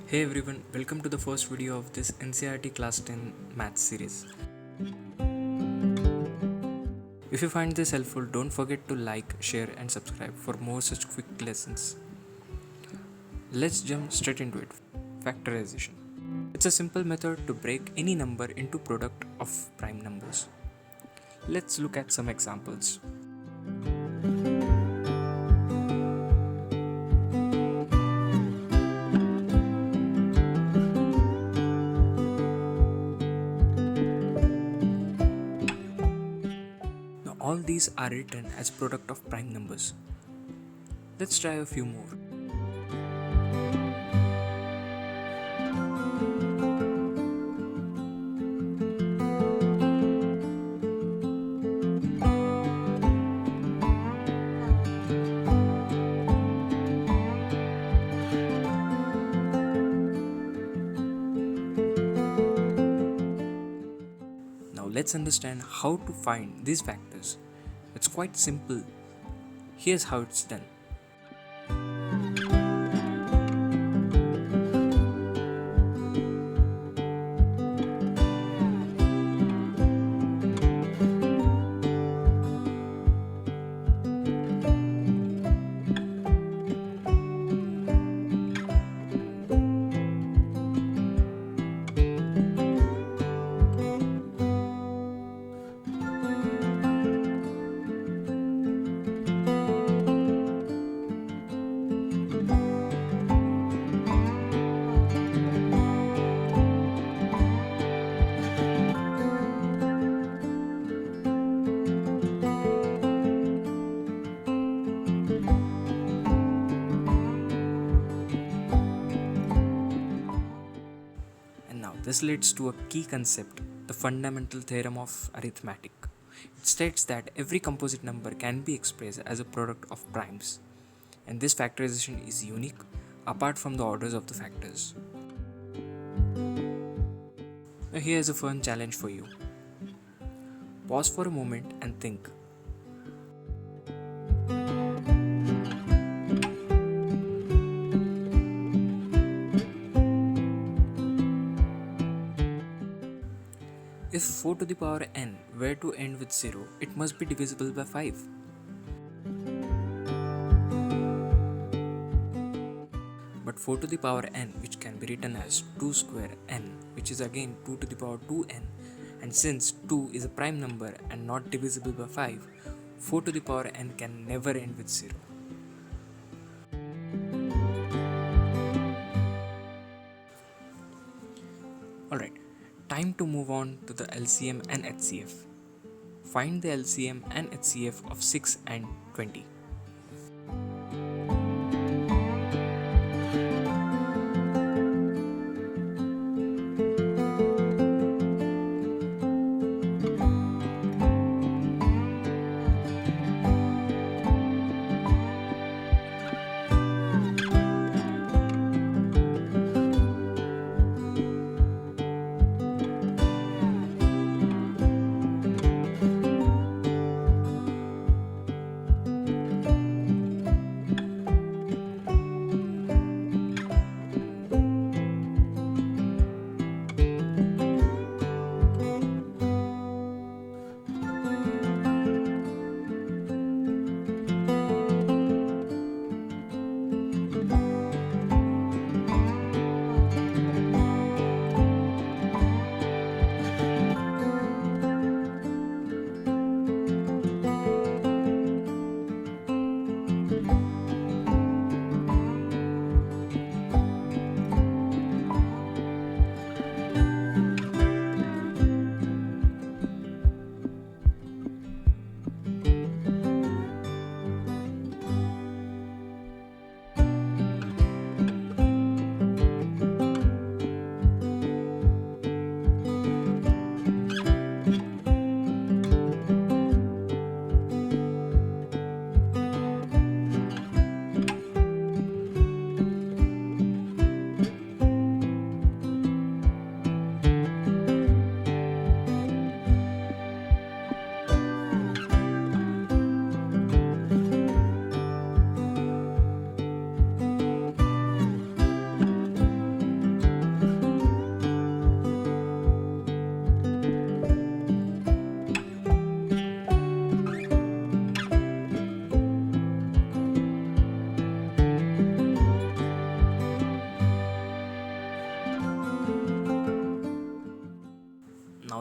Hey everyone, welcome to the first video of this NCERT Class 10 Maths series. If you find this helpful, don't forget to like, share and subscribe for more such quick lessons. Let's jump straight into it. Factorization. It's a simple method to break any number into product of prime numbers. Let's look at some examples. Now all these are written as product of prime numbers. Let's try a few more. Now let's understand how to find these factors. It's quite simple. Here's how it's done. And now this leads to a key concept, the Fundamental Theorem of Arithmetic. It states that every composite number can be expressed as a product of primes, and this factorization is unique apart from the orders of the factors. Now here's a fun challenge for you. Pause for a moment and think. If 4 to the power n were to end with 0, it must be divisible by 5. But 4 to the power n, which can be written as 2 square n, which is again 2 to the power 2n, and since 2 is a prime number and not divisible by 5, 4 to the power n can never end with 0. Alright, time to move on to the LCM and HCF. Find the LCM and HCF of 6 and 20.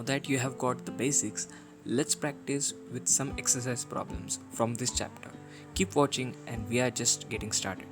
that you have got the basics, let's practice with some exercise problems from this chapter. Keep watching and we are just getting started.